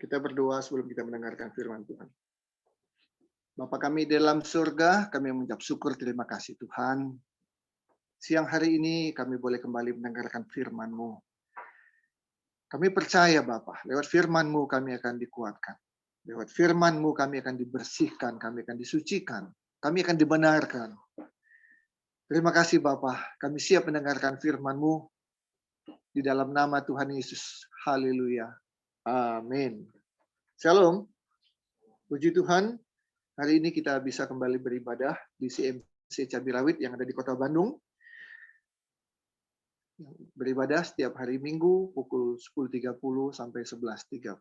Kita berdoa sebelum kita mendengarkan firman Tuhan. Bapa kami di dalam surga, kami mengucap syukur terima kasih Tuhan. Siang hari ini kami boleh kembali mendengarkan firman-Mu. Kami percaya Bapa, lewat firman-Mu kami akan dikuatkan. Lewat firman-Mu kami akan dibersihkan, kami akan disucikan, kami akan dibenarkan. Terima kasih Bapa, kami siap mendengarkan firman-Mu di dalam nama Tuhan Yesus. Haleluya. Amin. Shalom. Puji Tuhan, hari ini kita bisa kembali beribadah di CMC Cabai Rawit yang ada di Kota Bandung. Beribadah setiap hari Minggu pukul 10.30 sampai 11.30.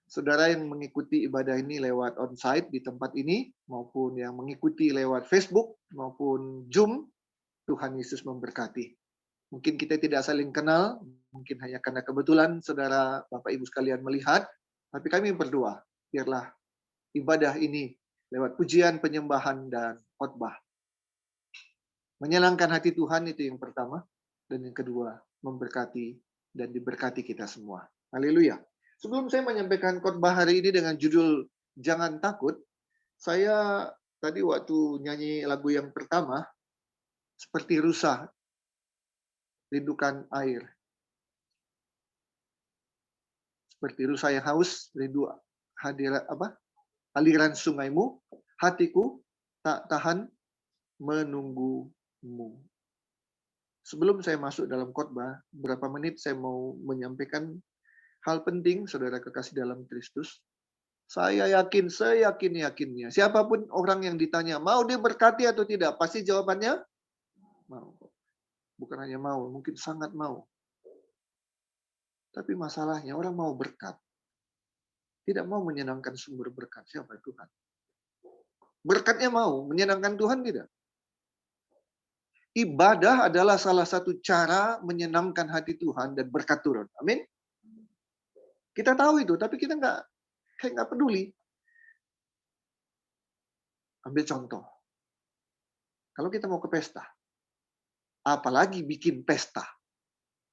Saudara yang mengikuti ibadah ini lewat onsite di tempat ini, maupun yang mengikuti lewat Facebook maupun Zoom, Tuhan Yesus memberkati. Mungkin kita tidak saling kenal, mungkin hanya karena kebetulan saudara Bapak Ibu sekalian melihat, tapi kami berdoa, biarlah ibadah ini lewat pujian, penyembahan, dan khotbah menyenangkan hati Tuhan, itu yang pertama. Dan yang kedua, memberkati dan diberkati kita semua. Haleluya. Sebelum saya menyampaikan khotbah hari ini dengan judul Jangan Takut, saya tadi waktu nyanyi lagu yang pertama, seperti rusa, rindukan air. Seperti rusa yang haus, rindu aliran sungaimu, hatiku tak tahan menunggumu. Sebelum saya masuk dalam khotbah, berapa menit saya mau menyampaikan hal penting, saudara kekasih dalam Kristus. Saya yakin, seyakin-yakinnya, siapapun orang yang ditanya, mau diberkati atau tidak, pasti jawabannya mau. Bukan hanya mau, mungkin sangat mau. Tapi masalahnya, orang mau berkat, tidak mau menyenangkan sumber berkat. Siapa Tuhan? Berkatnya mau, menyenangkan Tuhan tidak. Ibadah adalah salah satu cara menyenangkan hati Tuhan dan berkat turun. Amin. Kita tahu itu, tapi kita nggak peduli. Ambil contoh. Kalau kita mau ke pesta, apalagi bikin pesta,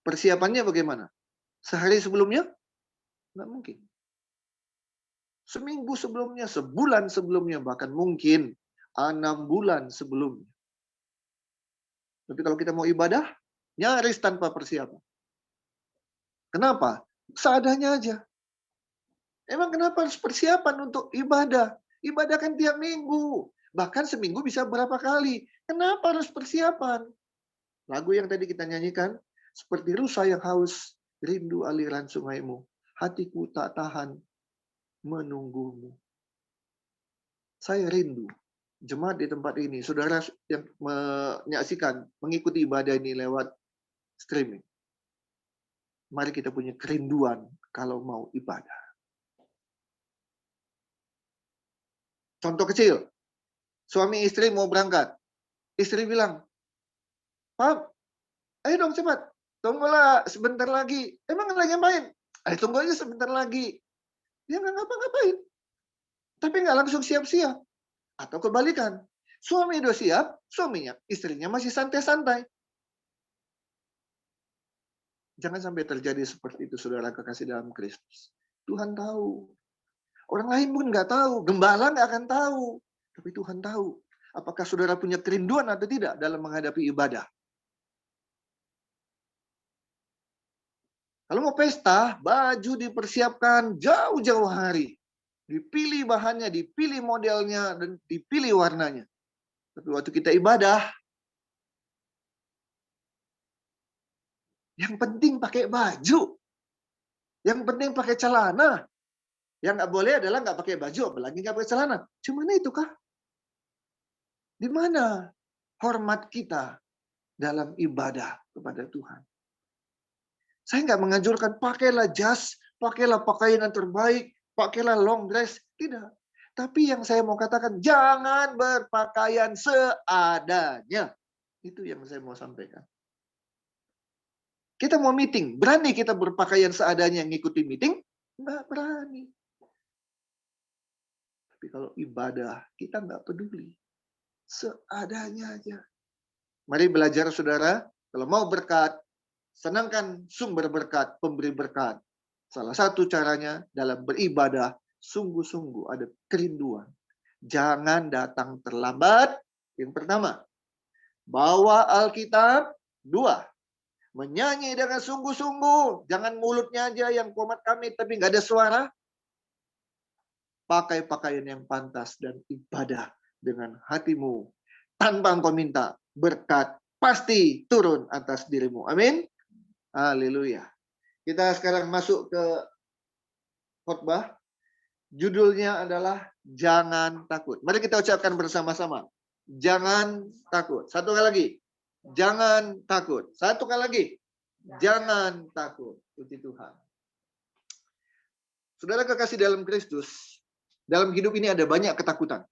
persiapannya bagaimana? Sehari sebelumnya? Nggak mungkin. Seminggu sebelumnya, sebulan sebelumnya, bahkan mungkin 6 bulan sebelumnya. Tapi kalau kita mau ibadah, nyaris tanpa persiapan. Kenapa? Seadanya aja. Emang kenapa harus persiapan untuk ibadah? Ibadah kan tiap minggu. Bahkan seminggu bisa berapa kali. Kenapa harus persiapan? Lagu yang tadi kita nyanyikan, seperti rusa yang haus, rindu aliran sungaimu. Hatiku tak tahan menunggumu. Saya rindu. Jemaat di tempat ini, saudara yang menyaksikan, mengikuti ibadah ini lewat streaming. Mari kita punya kerinduan kalau mau ibadah. Contoh kecil, suami istri mau berangkat. Istri bilang, Pak, ayo dong cepat. Tunggulah sebentar lagi. Emang lagi ngapain? Ayo tunggu aja sebentar lagi. Dia nggak ngapa-ngapain. Tapi nggak langsung siap-siap. Atau kebalikan. Suami udah siap, istrinya masih santai-santai. Jangan sampai terjadi seperti itu, saudara kekasih dalam Kristus. Tuhan tahu. Orang lain pun nggak tahu. Gembala nggak akan tahu. Tapi Tuhan tahu. Apakah saudara punya kerinduan atau tidak dalam menghadapi ibadah? Kalau mau pesta, baju dipersiapkan jauh-jauh hari. Dipilih bahannya, dipilih modelnya, dan dipilih warnanya. Tapi waktu kita ibadah, yang penting pakai baju. Yang penting pakai celana. Yang nggak boleh adalah nggak pakai baju, apalagi nggak pakai celana. Cuman itu kah? Di mana hormat kita dalam ibadah kepada Tuhan? Saya nggak menganjurkan pakailah jas, pakailah pakaian yang terbaik, pakailah long dress. Tidak. Tapi yang saya mau katakan, jangan berpakaian seadanya. Itu yang saya mau sampaikan. Kita mau meeting, berani kita berpakaian seadanya ngikuti meeting? Nggak berani. Tapi kalau ibadah, kita nggak peduli. Seadanya aja. Mari belajar saudara, kalau mau berkat, senangkan sumber berkat, pemberi berkat. Salah satu caranya dalam beribadah, sungguh-sungguh ada kerinduan. Jangan datang terlambat. Yang pertama, bawa Alkitab. Dua, menyanyi dengan sungguh-sungguh. Jangan mulutnya aja yang komat kamit tapi nggak ada suara. Pakai pakaian yang pantas dan ibadah dengan hatimu. Tanpa engkau minta, berkat pasti turun atas dirimu. Amin. Haleluya. Kita sekarang masuk ke khotbah. Judulnya adalah Jangan Takut. Mari kita ucapkan bersama-sama. Jangan takut. Satu kali lagi. Jangan takut. Satu kali lagi. Jangan takut. Puji Tuhan. Saudara kekasih dalam Kristus, dalam hidup ini ada banyak ketakutan.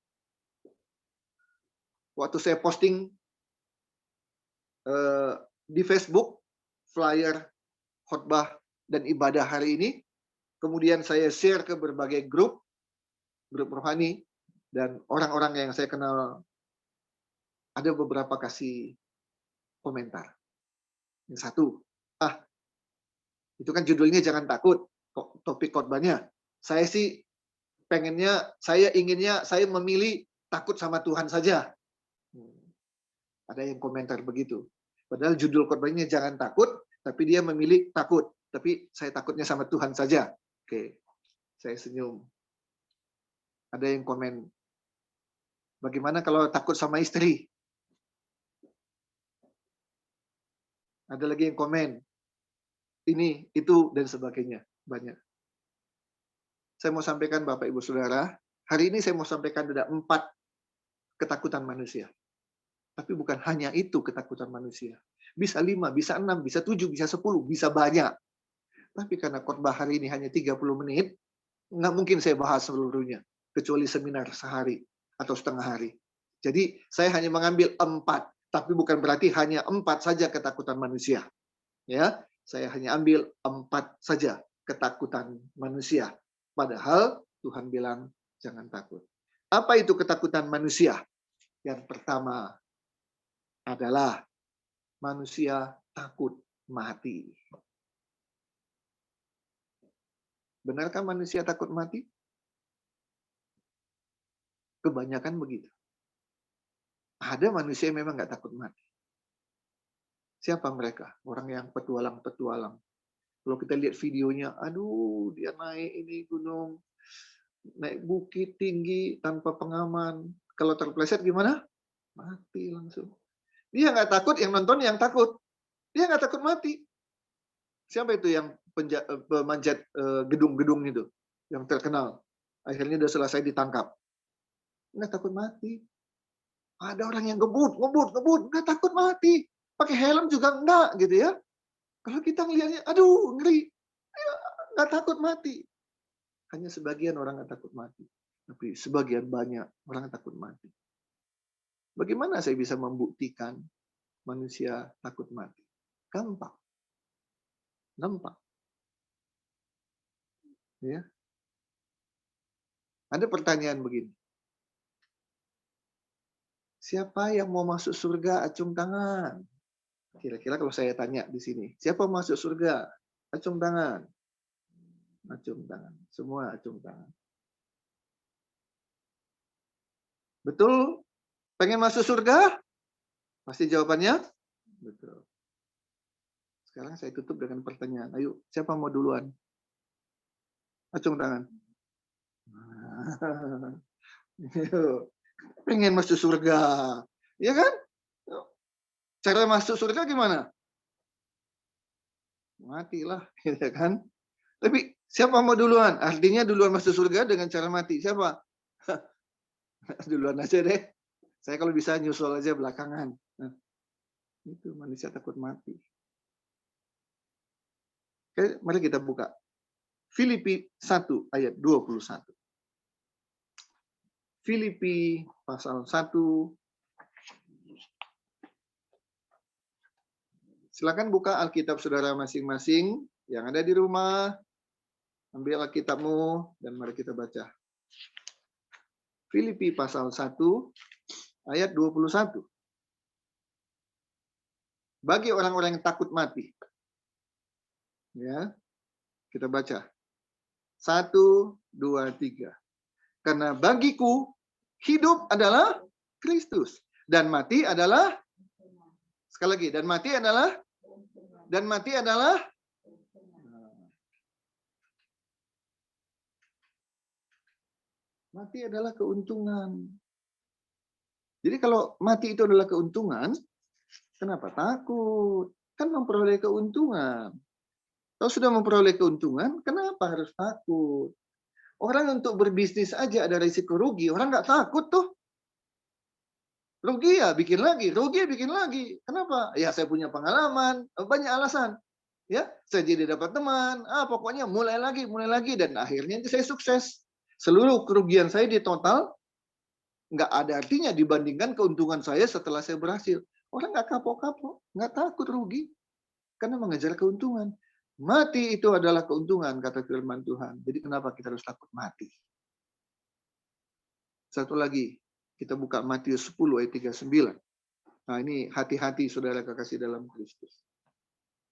Waktu saya posting di Facebook, flyer, khotbah, dan ibadah hari ini, kemudian saya share ke berbagai grup rohani, dan orang-orang yang saya kenal, ada beberapa kasih komentar. Yang satu, itu kan judulnya jangan takut, topik khotbahnya. Saya sih inginnya saya memilih takut sama Tuhan saja. Ada yang komentar begitu. Padahal judul khotbahnya jangan takut, tapi dia memilih takut. Tapi saya takutnya sama Tuhan saja. Oke, saya senyum. Ada yang komen, bagaimana kalau takut sama istri? Ada lagi yang komen, ini, itu, dan sebagainya. Banyak. Saya mau sampaikan Bapak Ibu Saudara, hari ini saya mau sampaikan ada 4 ketakutan manusia. Tapi bukan hanya itu ketakutan manusia. Bisa 5, bisa 6, bisa 7, bisa 10, bisa banyak. Tapi karena khotbah hari ini hanya 30 menit, nggak mungkin saya bahas seluruhnya. Kecuali seminar sehari atau setengah hari. Jadi saya hanya mengambil 4. Tapi bukan berarti hanya 4 saja ketakutan manusia. Ya, saya hanya ambil 4 saja ketakutan manusia. Padahal Tuhan bilang jangan takut. Apa itu ketakutan manusia? Yang pertama adalah manusia takut mati. Benarkah manusia takut mati? Kebanyakan begitu. Ada manusia yang memang nggak takut mati. Siapa mereka? Orang yang petualang-petualang. Kalau kita lihat videonya, aduh dia naik ini gunung, naik bukit tinggi tanpa pengaman. Kalau terpeleset gimana? Mati langsung. Dia nggak takut, yang nonton yang takut. Dia nggak takut mati. Siapa itu yang pemanjat gedung-gedung itu? Yang terkenal. Akhirnya udah selesai ditangkap. Nggak takut mati. Ada orang yang ngebut, nggak takut mati. Pakai helm juga enggak, gitu ya. Kalau kita ngelihatnya, aduh, ngeri. Nggak takut mati. Hanya sebagian orang nggak takut mati. Tapi sebagian banyak orang takut mati. Bagaimana saya bisa membuktikan manusia takut mati? Gampang. Ya. Ada pertanyaan begini. Siapa yang mau masuk surga? Acung tangan. Kira-kira kalau saya tanya di sini, siapa masuk surga? Acung tangan. Acung tangan. Semua acung tangan. Betul? Pengen masuk surga? Pasti jawabannya? Betul. Sekarang saya tutup dengan pertanyaan. Ayo, siapa mau duluan? Acung tangan. Pengen masuk surga. Ya kan? Cara masuk surga gimana? Matilah, gitu kan? Tapi siapa mau duluan? Artinya duluan masuk surga dengan cara mati. Siapa? Duluan aja deh. Saya kalau bisa nyusul aja belakangan. Nah, itu manusia takut mati. Oke, mari kita buka. Filipi 1 ayat 21. Filipi pasal 1. Silakan buka Alkitab saudara masing-masing yang ada di rumah. Ambil Alkitabmu dan mari kita baca. Filipi pasal 1 ayat 21. Bagi orang-orang yang takut mati. Ya. Kita baca. 1, 2, 3. Karena bagiku hidup adalah Kristus. Dan mati adalah, sekali lagi, dan mati adalah mati adalah keuntungan. Jadi kalau mati itu adalah keuntungan, kenapa takut? Kan memperoleh keuntungan. Kalau sudah memperoleh keuntungan, kenapa harus takut? Orang untuk berbisnis aja ada risiko rugi, orang nggak takut tuh. Rugi ya bikin lagi, rugi ya bikin lagi. Kenapa? Ya saya punya pengalaman, banyak alasan. Ya, saya jadi dapat teman, pokoknya mulai lagi, dan akhirnya saya sukses. Seluruh kerugian saya di total nggak ada artinya dibandingkan keuntungan saya setelah saya berhasil. Orang nggak kapok-kapok, nggak takut rugi, karena mengejar keuntungan. Mati itu adalah keuntungan, kata firman Tuhan. Jadi kenapa kita harus takut mati? Satu lagi, kita buka Matius 10 ayat 39. Nah ini hati-hati saudara kekasih dalam Kristus.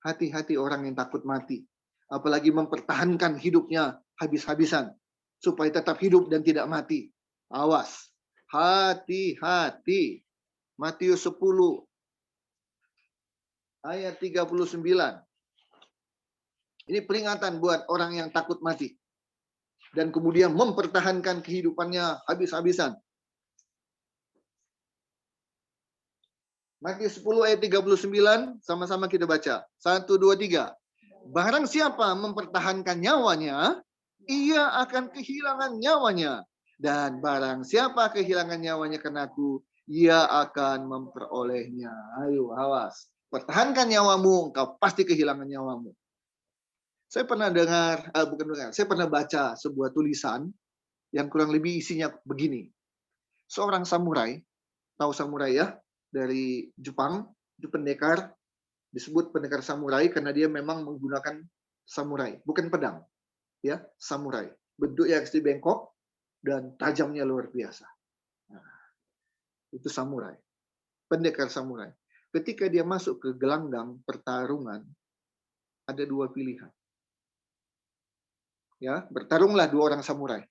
Hati-hati orang yang takut mati. Apalagi mempertahankan hidupnya habis-habisan. Supaya tetap hidup dan tidak mati. Awas. Hati-hati. Matius 10 ayat 39. Ini peringatan buat orang yang takut mati. Dan kemudian mempertahankan kehidupannya habis-habisan. Matius 10 ayat 39, sama-sama kita baca. 1, 2, 3. Barang siapa mempertahankan nyawanya, ia akan kehilangan nyawanya. Dan barang siapa kehilangan nyawanya karena aku, ia akan memperolehnya. Ayo, awas. Pertahankan nyawamu, engkau pasti kehilangan nyawamu. Saya pernah saya pernah baca sebuah tulisan yang kurang lebih isinya begini. Seorang samurai, tahu samurai ya? Dari Jepang, itu pendekar, disebut pendekar samurai karena dia memang menggunakan samurai, bukan pedang, ya, samurai. Bentuknya yang bengkok dan tajamnya luar biasa. Nah, itu samurai, pendekar samurai. Ketika dia masuk ke gelanggang pertarungan, ada dua pilihan. Ya, bertarunglah dua orang samurai.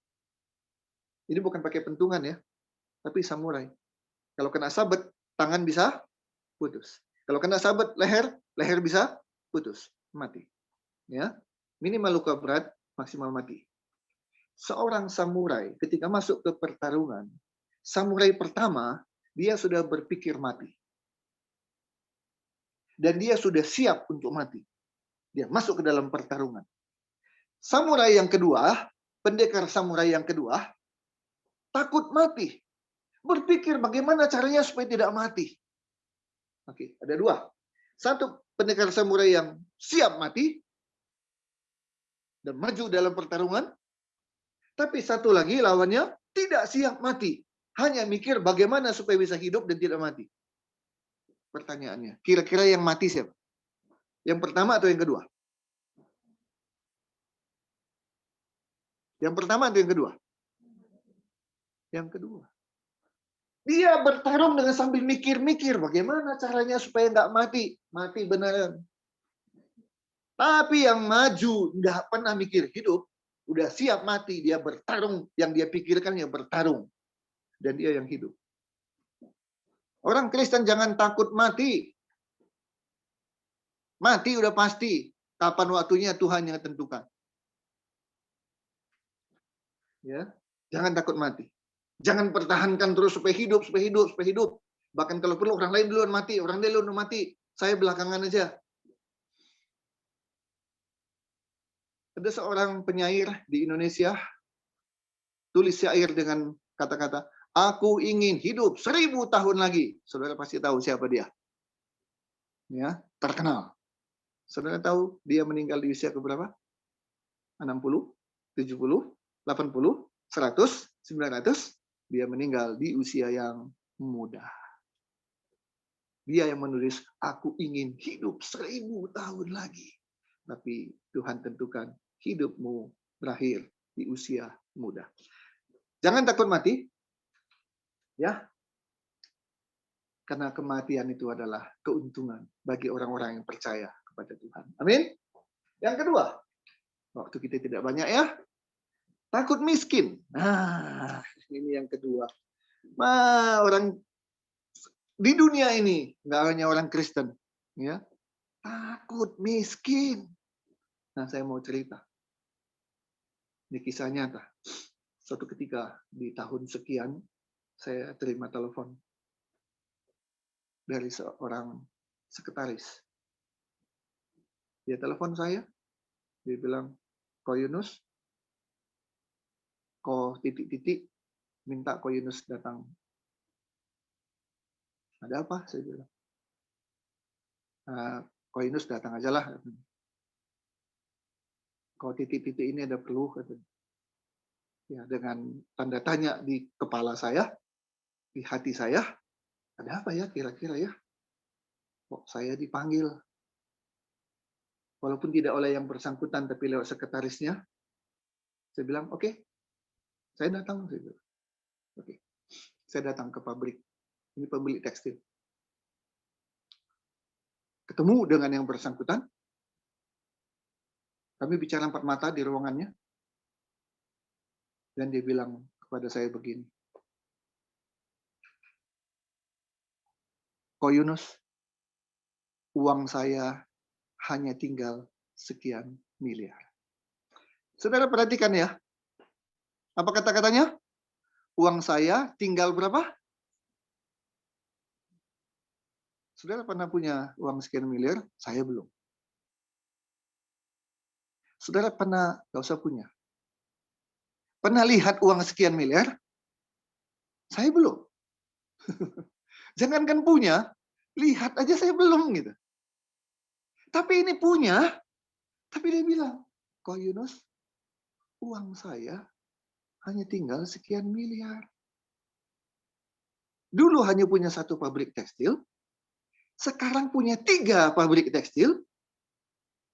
Ini bukan pakai pentungan ya, tapi samurai. Kalau kena sabet, tangan bisa putus. Kalau kena sabet leher, leher bisa putus, mati. Ya, minimal luka berat, maksimal mati. Seorang samurai ketika masuk ke pertarungan, samurai pertama dia sudah berpikir mati. Dan dia sudah siap untuk mati. Dia masuk ke dalam pertarungan. Samurai yang kedua, pendekar samurai yang kedua, takut mati. Berpikir bagaimana caranya supaya tidak mati. Oke, ada dua. Satu, pendekar samurai yang siap mati dan maju dalam pertarungan. Tapi satu lagi lawannya tidak siap mati. Hanya mikir bagaimana supaya bisa hidup dan tidak mati. Pertanyaannya, kira-kira yang mati siapa? Yang pertama atau yang kedua? Yang pertama atau yang kedua? Yang kedua. Dia bertarung dengan sambil mikir-mikir bagaimana caranya supaya nggak mati. Mati beneran. Tapi yang maju nggak pernah mikir hidup, udah siap mati, dia bertarung, yang dia pikirkan yang bertarung. Dan dia yang hidup. Orang Kristen jangan takut mati. Mati udah pasti. Kapan waktunya Tuhan yang tentukan. Ya, jangan takut mati. Jangan pertahankan terus supaya hidup, supaya hidup, supaya hidup. Bahkan kalau perlu orang lain duluan mati, orang lain duluan mati. Saya belakangan aja. Ada seorang penyair di Indonesia, tulis syair dengan kata-kata, aku ingin hidup 1000 tahun lagi. Saudara pasti tahu siapa dia. Ya, terkenal. Saudara tahu dia meninggal di usia keberapa? 60, 70, 80, 100, 900. Dia meninggal di usia yang muda. Dia yang menulis, aku ingin hidup 1000 tahun lagi. Tapi Tuhan tentukan hidupmu berakhir di usia muda. Jangan takut mati. Ya. Karena kematian itu adalah keuntungan bagi orang-orang yang percaya kepada Tuhan. Amin. Yang kedua, Waktu kita tidak banyak ya. Takut miskin. Nah, ini yang kedua. Orang di dunia ini, nggak hanya orang Kristen, ya, takut miskin. Nah, saya mau cerita. Ini kisah nyata. Suatu ketika di tahun sekian, saya terima telepon dari seorang sekretaris. Dia telepon saya, dia bilang, Ko Yunus, Ko titik-titik, minta Ko Yunus datang. Ada apa? Saya bilang. Ko Yunus datang aja lah. Ko titik-titik ini ada perlu. Ya, dengan tanda tanya di kepala saya, di hati saya, ada apa ya kira-kira ya? Kok saya dipanggil? Walaupun tidak oleh yang bersangkutan, tapi lewat sekretarisnya. Saya bilang, oke, saya datang. Oke, saya datang ke pabrik. Ini pemilik tekstil. Ketemu dengan yang bersangkutan. Kami bicara 4 mata di ruangannya. Dan dia bilang kepada saya begini. Ko Yunus, uang saya hanya tinggal sekian miliar. Saudara perhatikan ya. Apa kata-katanya? Uang saya tinggal berapa? Saudara pernah punya uang sekian miliar? Saya belum. Saudara pernah, gak usah punya. Pernah lihat uang sekian miliar? Saya belum. Jangankan punya, lihat aja saya belum gitu. Tapi ini punya, tapi dia bilang, Ko Yunus, uang saya hanya tinggal sekian miliar. Dulu hanya punya 1 pabrik tekstil, sekarang punya 3 pabrik tekstil,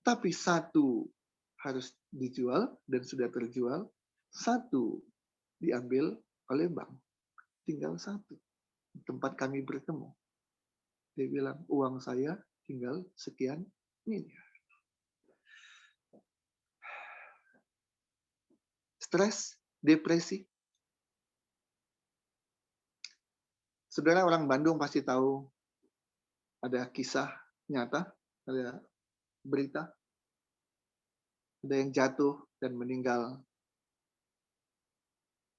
tapi 1 harus dijual dan sudah terjual, 1 diambil oleh bank. Tinggal 1. Tempat kami bertemu. Dia bilang, uang saya tinggal sekian miliar. Stres, depresi. Saudara orang Bandung pasti tahu ada kisah nyata, ada berita, ada yang jatuh dan meninggal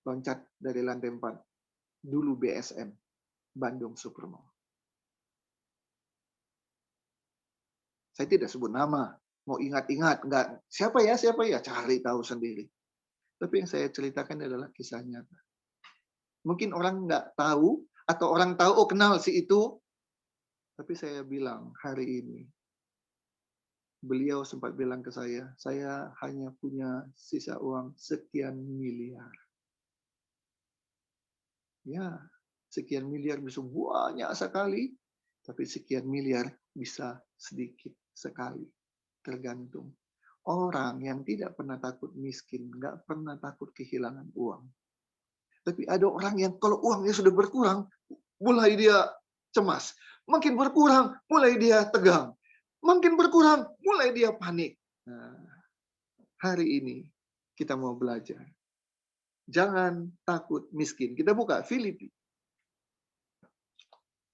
loncat dari lantai 4. Dulu BSM, Bandung Supermall. Saya tidak sebut nama, mau ingat-ingat, enggak. Siapa ya, cari tahu sendiri. Tapi yang saya ceritakan adalah kisah nyata. Mungkin orang nggak tahu, atau orang tahu, oh kenal si itu. Tapi saya bilang hari ini, beliau sempat bilang ke saya hanya punya sisa uang sekian miliar. Ya, sekian miliar bisa banyak sekali, tapi sekian miliar bisa sedikit sekali. Tergantung. Orang yang tidak pernah takut miskin, nggak pernah takut kehilangan uang. Tapi ada orang yang kalau uangnya sudah berkurang, mulai dia cemas. Makin berkurang, mulai dia tegang. Makin berkurang, mulai dia panik. Nah, hari ini kita mau belajar. Jangan takut miskin. Kita buka Filipi.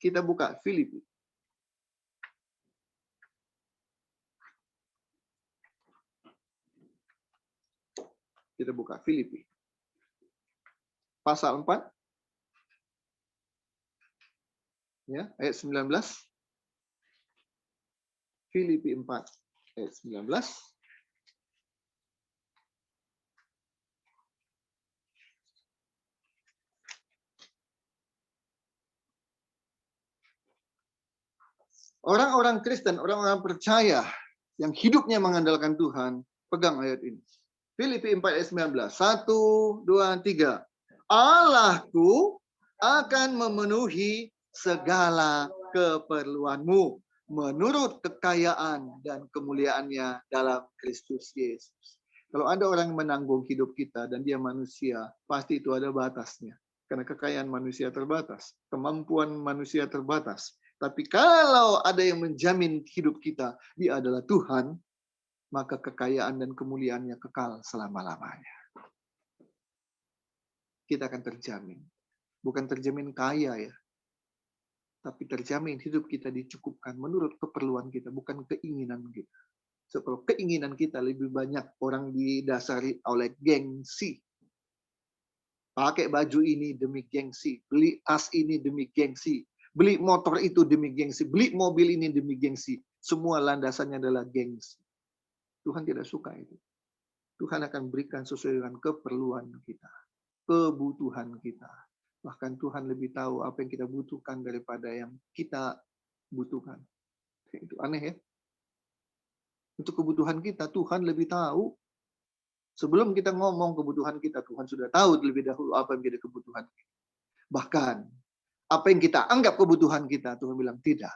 Kita buka Filipi. Kita buka Filipi. Pasal 4. Ya, ayat 19. Filipi 4 ayat 19. Orang-orang Kristen, orang-orang percaya yang hidupnya mengandalkan Tuhan, pegang ayat ini. Filipi 4 ayat 19. 1, 2, 3. Allahku akan memenuhi segala keperluanmu menurut kekayaan dan kemuliaannya dalam Kristus Yesus. Kalau ada orang yang menanggung hidup kita dan dia manusia, pasti itu ada batasnya. Karena kekayaan manusia terbatas, kemampuan manusia terbatas. Tapi kalau ada yang menjamin hidup kita, dia adalah Tuhan, maka kekayaan dan kemuliaannya kekal selama-lamanya. Kita akan terjamin. Bukan terjamin kaya ya, tapi terjamin hidup kita dicukupkan menurut keperluan kita, bukan keinginan kita. So, kalau keinginan kita lebih banyak orang didasari oleh gengsi. Pakai baju ini demi gengsi, beli tas ini demi gengsi, beli motor itu demi gengsi, beli mobil ini demi gengsi. Semua landasannya adalah gengsi. Tuhan tidak suka itu. Tuhan akan berikan sesuai dengan keperluan kita, kebutuhan kita. Bahkan Tuhan lebih tahu apa yang kita butuhkan daripada yang kita butuhkan. Itu aneh ya. Untuk kebutuhan kita, Tuhan lebih tahu. Sebelum kita ngomong kebutuhan kita, Tuhan sudah tahu terlebih dahulu apa yang menjadi kebutuhan kita. Bahkan, apa yang kita anggap kebutuhan kita, Tuhan bilang, tidak.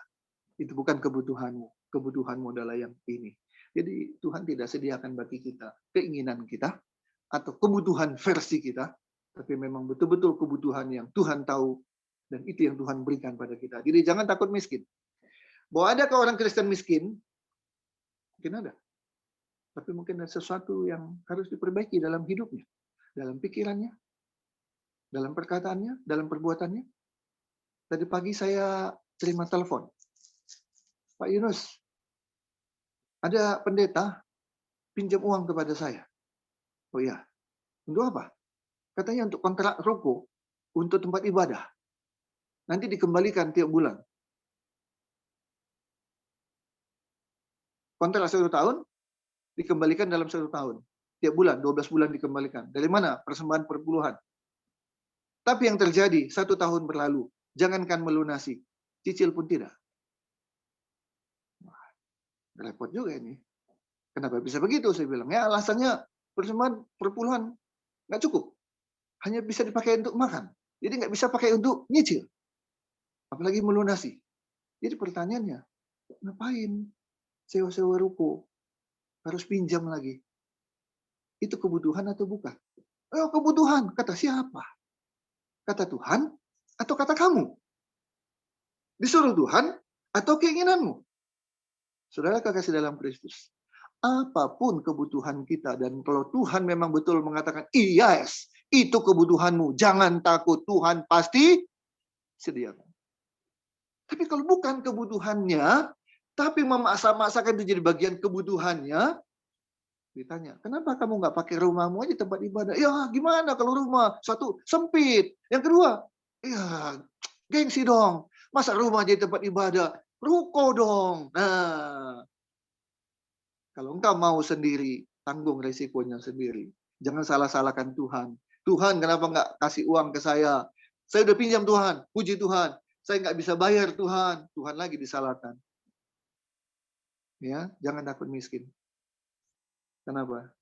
Itu bukan kebutuhanmu. Kebutuhanmu adalah yang ini. Jadi, Tuhan tidak sediakan bagi kita keinginan kita, atau kebutuhan versi kita, tapi memang betul-betul kebutuhan yang Tuhan tahu, dan itu yang Tuhan berikan pada kita. Jadi, jangan takut miskin. Bahwa adakah orang Kristen miskin? Mungkin ada. Tapi mungkin ada sesuatu yang harus diperbaiki dalam hidupnya, dalam pikirannya, dalam perkataannya, dalam perbuatannya. Tadi pagi saya terima telepon. Pak Yunus, ada pendeta pinjam uang kepada saya. Oh iya, untuk apa? Katanya untuk kontrak ruko, untuk tempat ibadah. Nanti dikembalikan tiap bulan. Kontrak 1 tahun, dikembalikan dalam 1 tahun. Tiap bulan, 12 bulan dikembalikan. Dari mana? Persembahan perpuluhan. Tapi yang terjadi, 1 tahun berlalu. Jangankan melunasi, cicil pun tidak. Wah, repot juga ini. Kenapa bisa begitu? Saya bilang, ya alasannya persembahan perpuluhan nggak cukup. Hanya bisa dipakai untuk makan. Jadi nggak bisa pakai untuk nyicil. Apalagi melunasi. Jadi pertanyaannya, ngapain sewa-sewa ruko? Harus pinjam lagi. Itu kebutuhan atau bukan? Oh, kebutuhan. Kata siapa? Kata Tuhan atau kata kamu? Disuruh Tuhan atau keinginanmu? Saudara kekasih dalam Kristus. Apapun kebutuhan kita, dan kalau Tuhan memang betul mengatakan, yes, itu kebutuhanmu, jangan takut, Tuhan pasti sediakan. Tapi kalau bukan kebutuhannya, tapi memaksa-maksakan itu jadi bagian kebutuhannya, ditanya, kenapa kamu nggak pakai rumahmu aja tempat ibadah? Ya gimana kalau rumah satu sempit, yang kedua, ya gengsi dong, masa rumah jadi tempat ibadah, ruko dong. Nah, kalau engkau mau sendiri, tanggung resikonya sendiri. Jangan salah-salahkan Tuhan. Tuhan kenapa nggak kasih uang ke saya? Saya udah pinjam Tuhan, puji Tuhan. Saya nggak bisa bayar Tuhan. Tuhan lagi disalahkan. Ya, jangan takut miskin. Kenapa?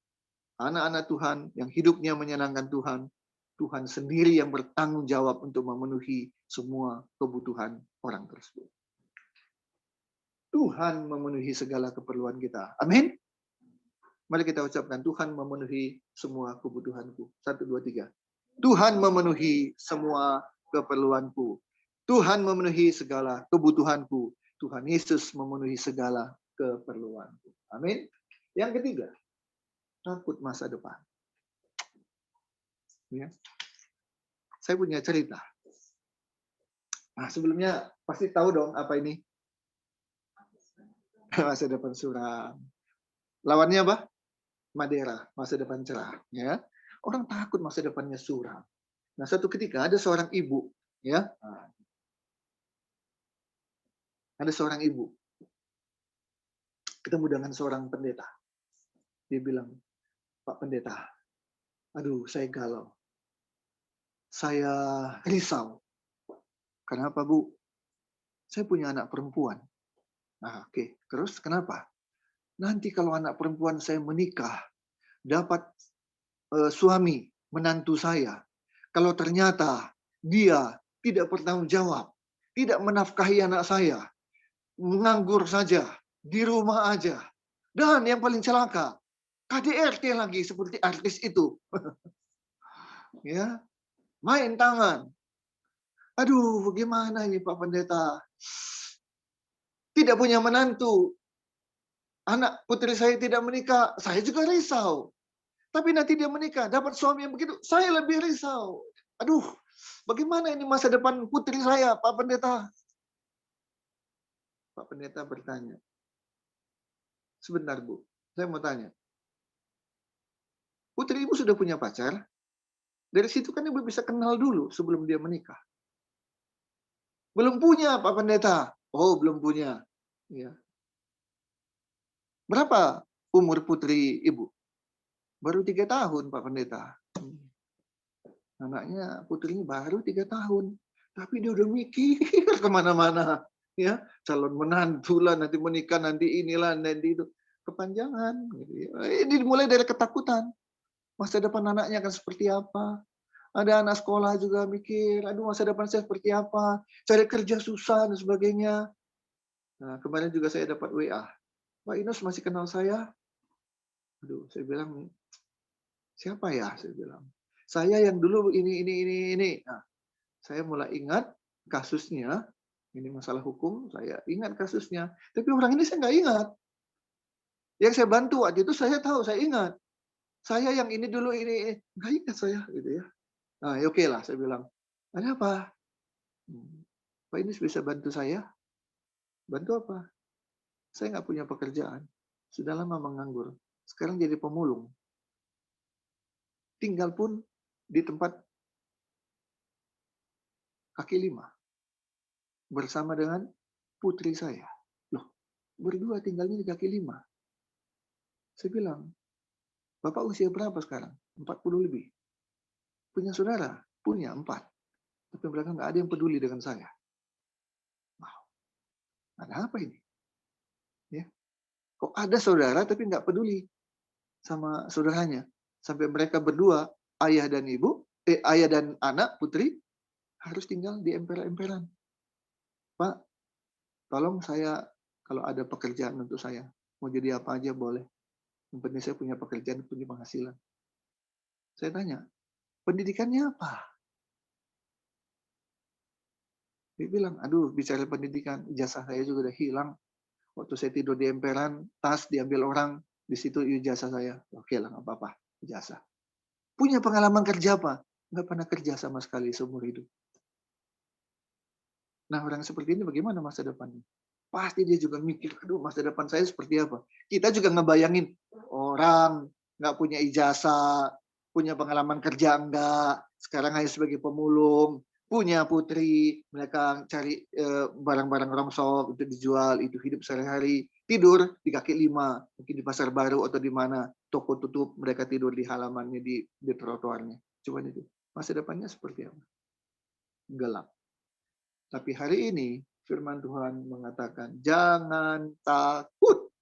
Anak-anak Tuhan yang hidupnya menyenangkan Tuhan, Tuhan sendiri yang bertanggung jawab untuk memenuhi semua kebutuhan orang tersebut. Tuhan memenuhi segala keperluan kita. Amin. Mari kita ucapkan, Tuhan memenuhi semua kebutuhanku. 1, 2, 3. Tuhan memenuhi semua keperluanku. Tuhan memenuhi segala kebutuhanku. Tuhan Yesus memenuhi segala keperluanku. Amin. Yang ketiga, takut masa depan. Ya. Saya punya cerita. Nah, sebelumnya pasti tahu dong apa ini? Masa depan suram. Lawannya apa? Madera, masa depan cerah. Ya, orang takut masa depannya suram. Nah, satu ketika ada seorang ibu, ya, ada seorang ibu ketemu dengan seorang pendeta. Dia bilang, Pak Pendeta, aduh saya galau, saya risau. Kenapa Bu? Saya punya anak perempuan. Nah, oke. Terus kenapa? Nanti kalau anak perempuan saya menikah, dapat suami, menantu saya, kalau ternyata dia tidak bertanggung jawab, tidak menafkahi anak saya, menganggur saja, di rumah aja, dan yang paling celaka, KDRT lagi seperti artis itu, ya, main tangan. Aduh, bagaimana ini Pak Pendeta? Tidak punya menantu, Anak putri saya tidak menikah, saya juga risau. Tapi nanti dia menikah, dapat suami yang begitu, saya lebih risau. Aduh, bagaimana ini masa depan putri saya, Pak Pendeta? Pak Pendeta bertanya, sebentar Bu, saya mau tanya. Putri Ibu sudah punya pacar? Dari situ kan Ibu bisa kenal dulu sebelum dia menikah. Belum punya, Pak Pendeta. Oh, belum punya. Ya. Berapa umur putri Ibu? Baru 3 tahun, Pak Pendeta. Anaknya putrinya baru 3 tahun. Tapi dia udah mikir kemana-mana. Ya, calon menantu lah, nanti menikah, nanti inilah, nanti itu. Kepanjangan. Gitu ya. Ini dimulai dari ketakutan. Masa depan anaknya akan seperti apa? Ada anak sekolah juga mikir, aduh masa depan saya seperti apa? Cari kerja susah dan sebagainya. Nah, kemarin juga saya dapat WA. Pak Inos masih kenal saya? Aduh, saya bilang, siapa ya? Saya bilang, saya yang dulu ini. Nah, saya mulai ingat kasusnya, ini masalah hukum, saya ingat kasusnya. Tapi orang ini saya nggak ingat. Yang saya bantu waktu itu saya tahu, saya ingat. Saya yang ini dulu ini. Nggak ingat saya, gitu ya. Nah, ya oke lah, saya bilang. Ada apa? Pak Inos bisa bantu saya? Bantu apa? Saya nggak punya pekerjaan. Sudah lama menganggur. Sekarang jadi pemulung. Tinggal pun di tempat kaki lima. Bersama dengan putri saya. Loh, berdua tinggalnya di kaki lima. Saya bilang, Bapak usia berapa sekarang? 40 lebih. Punya saudara? Punya 4. Tapi mereka nggak ada yang peduli dengan saya. Wow, ada apa ini? Ya. Kok ada saudara tapi nggak peduli sama saudaranya? Sampai mereka berdua, ayah dan ibu, ayah dan anak, putri, harus tinggal di emper-emperan. Pak, tolong saya kalau ada pekerjaan untuk saya. Mau jadi apa aja boleh. Yang penting saya punya pekerjaan, punya penghasilan. Saya tanya, pendidikannya apa? Dia bilang, aduh bicara pendidikan, ijazah saya juga udah hilang. Waktu saya tidur di emperan, tas diambil orang, di situ ijazah saya. Oke lah, nggak apa-apa, ijazah. Punya pengalaman kerja apa? Nggak pernah kerja sama sekali seumur hidup. Nah, orang seperti ini bagaimana masa depannya? Pasti dia juga mikir, aduh masa depan saya seperti apa? Kita juga ngebayangin, orang nggak punya ijazah, punya pengalaman kerja enggak, sekarang hanya sebagai pemulung, punya putri, mereka cari barang-barang rongsok untuk dijual, itu hidup sehari-hari, tidur di kaki lima, mungkin di pasar baru atau di mana, toko tutup, mereka tidur di halamannya, di trotoarnya. Coba itu, masa depannya seperti apa? Gelap. Tapi hari ini firman Tuhan mengatakan jangan takut.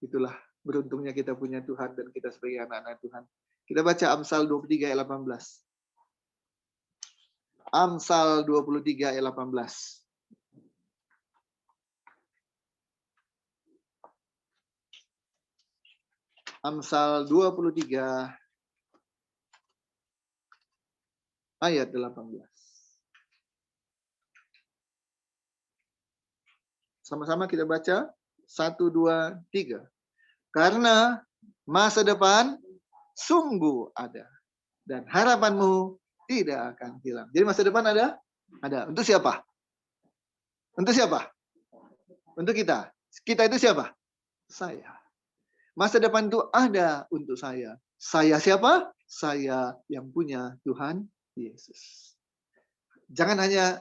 Itulah beruntungnya kita punya Tuhan dan kita sebagai anak-anak Tuhan. Kita baca Amsal 23 ayat 18. Amsal 23 ayat 18. Amsal 23 ayat 18. Sama-sama kita baca. 1, 2, 3. Karena masa depan sungguh ada. Dan harapanmu tidak akan hilang. Jadi masa depan ada? Ada. Untuk siapa? Untuk siapa? Untuk kita. Kita itu siapa? Saya. Masa depan itu ada untuk saya. Saya siapa? Saya yang punya Tuhan Yesus. Jangan hanya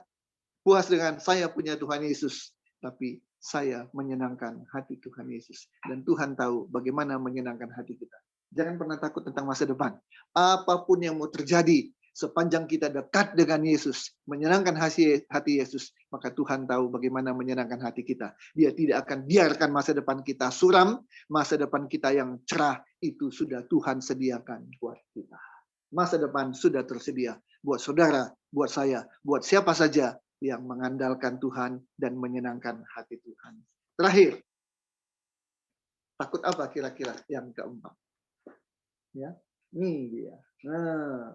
puas dengan saya punya Tuhan Yesus, tapi saya menyenangkan hati Tuhan Yesus. Dan Tuhan tahu bagaimana menyenangkan hati kita. Jangan pernah takut tentang masa depan. Apapun yang mau terjadi, sepanjang kita dekat dengan Yesus, menyenangkan hati Yesus, maka Tuhan tahu bagaimana menyenangkan hati kita. Dia tidak akan biarkan masa depan kita suram, masa depan kita yang cerah, itu sudah Tuhan sediakan buat kita. Masa depan sudah tersedia buat saudara, buat saya, buat siapa saja yang mengandalkan Tuhan dan menyenangkan hati Tuhan. Terakhir, takut apa kira-kira yang keempat? Ya, ini dia. Nah,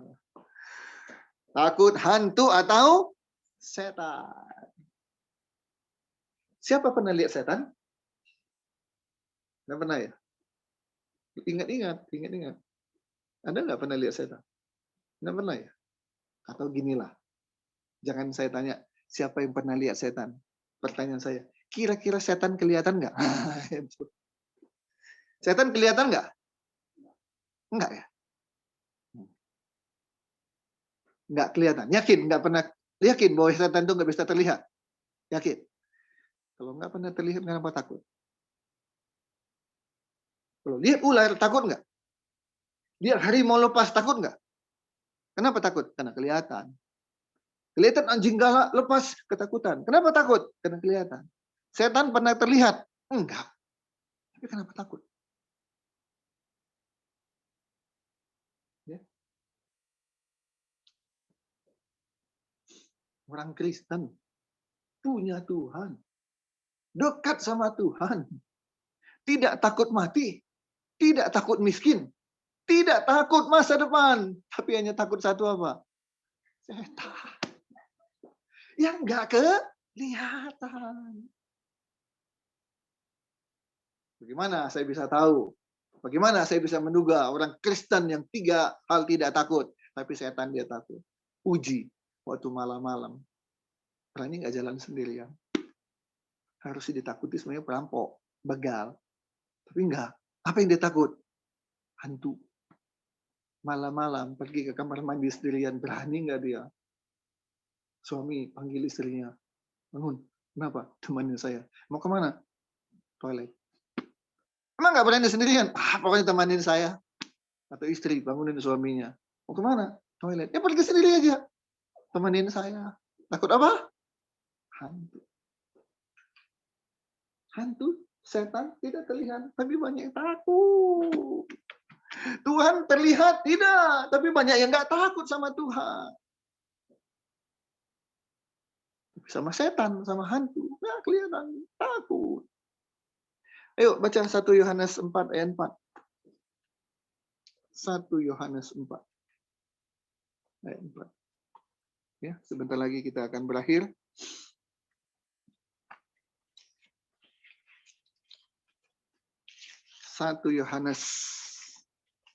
takut hantu atau setan. Siapa pernah lihat setan? Nggak pernah ya? Ingat-ingat. Anda nggak pernah lihat setan? Nggak pernah ya? Atau ginilah, jangan saya tanya, siapa yang pernah lihat setan? Pertanyaan saya, kira-kira setan kelihatan nggak? Setan kelihatan nggak? Enggak ya? Nggak kelihatan. Yakin? Nggak pernah yakin bahwa setan itu nggak bisa terlihat? Yakin? Kalau nggak pernah terlihat, kenapa takut? Kalau lihat ular, takut nggak? Lihat harimau lepas, takut nggak? Kenapa takut? Karena kelihatan. Kelihatan anjing galak lepas, ketakutan. Kenapa takut? Karena kelihatan. Setan pernah terlihat? Enggak. Tapi kenapa takut? Ya. Orang Kristen punya Tuhan. Dekat sama Tuhan. Tidak takut mati. Tidak takut miskin. Tidak takut masa depan. Tapi hanya takut satu apa? Setan. Yang enggak kelihatan. Bagaimana saya bisa tahu? Bagaimana saya bisa menduga orang Kristen yang 3 hal tidak takut, tapi setan dia takut? Uji waktu malam-malam. Orang ini nggak jalan sendirian. Harus ditakuti sebenarnya perampok, begal. Tapi enggak. Apa yang dia takut? Hantu. Malam-malam pergi ke kamar mandi sendirian. Berani nggak dia? Suami panggil istrinya. Bangun. Kenapa? Temannya saya. Mau kemana? Toilet. Emang nggak berani sendirian? Pokoknya temanin saya. Atau istri, bangunin suaminya. Mau kemana? Toilet. Ya pergi sendiri aja. Temenin saya. Takut apa? Hantu. Hantu, setan tidak terlihat. Tapi banyak yang takut. Tuhan terlihat? Tidak. Tapi banyak yang nggak takut sama Tuhan. Sama setan, sama hantu. Nggak kelihatan. Takut. Ayo baca 1 Yohanes 4 ayat 4. 1 Yohanes 4 ayat 4. Ya, sebentar lagi kita akan berakhir. 1 Yohanes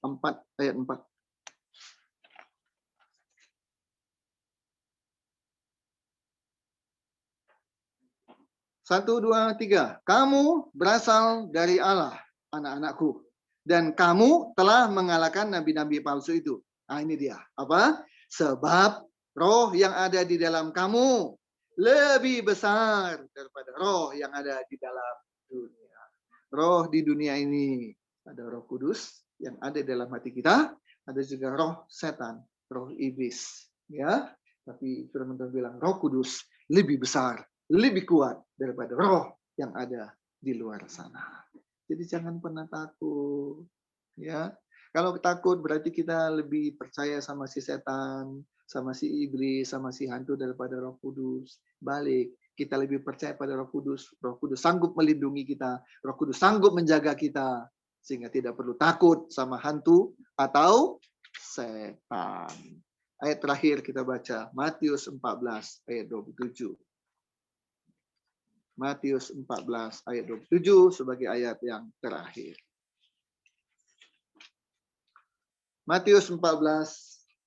4 ayat 4. 1, 2, 3. Kamu berasal dari Allah, anak-anakku. Dan kamu telah mengalahkan nabi-nabi palsu itu. Nah ini dia. Apa? Sebab roh yang ada di dalam kamu lebih besar daripada roh yang ada di dalam dunia. Roh di dunia ini. Ada roh kudus yang ada dalam hati kita. Ada juga roh setan, roh iblis. Ya, tapi firman Tuhan bilang roh kudus lebih besar, lebih kuat daripada roh yang ada di luar sana. Jadi jangan pernah takut. Ya, kalau takut berarti kita lebih percaya sama si setan, sama si iblis, sama si hantu daripada Roh Kudus. Balik, kita lebih percaya pada Roh Kudus. Roh Kudus sanggup melindungi kita. Roh Kudus sanggup menjaga kita sehingga tidak perlu takut sama hantu atau setan. Ayat terakhir kita baca Matius 14 ayat 27. Matius 14 ayat 27 sebagai ayat yang terakhir. Matius 14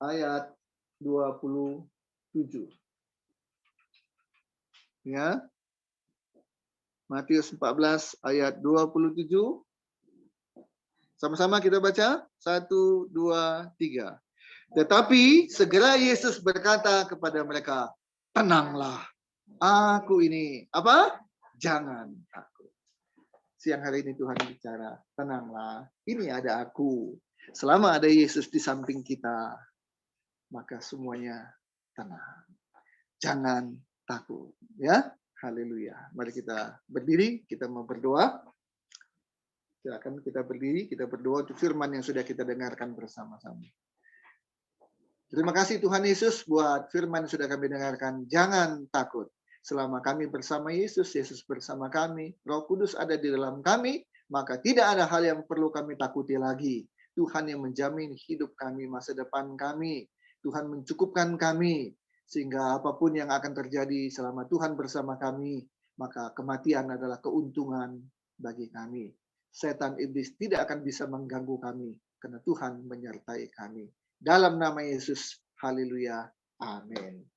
ayat 27. Ya. Matius 14 ayat 27. Sama-sama kita baca. 1, 2, 3. Tetapi segera Yesus berkata kepada mereka, tenanglah. Aku ini. Apa? Jangan takut. Siang hari ini Tuhan bicara, tenanglah. Ini ada aku. Selama ada Yesus di samping kita, maka semuanya tenang. Jangan takut. Ya, haleluya. Mari kita berdiri, kita mau berdoa. Silakan kita berdiri, kita berdoa untuk firman yang sudah kita dengarkan bersama-sama. Terima kasih Tuhan Yesus buat firman yang sudah kami dengarkan. Jangan takut. Selama kami bersama Yesus, Yesus bersama kami, Roh Kudus ada di dalam kami, maka tidak ada hal yang perlu kami takuti lagi. Tuhan yang menjamin hidup kami, masa depan kami. Tuhan mencukupkan kami, sehingga apapun yang akan terjadi selama Tuhan bersama kami, maka kematian adalah keuntungan bagi kami. setan iblis tidak akan bisa mengganggu kami karena Tuhan menyertai kami. Dalam nama Yesus, haleluya, amin.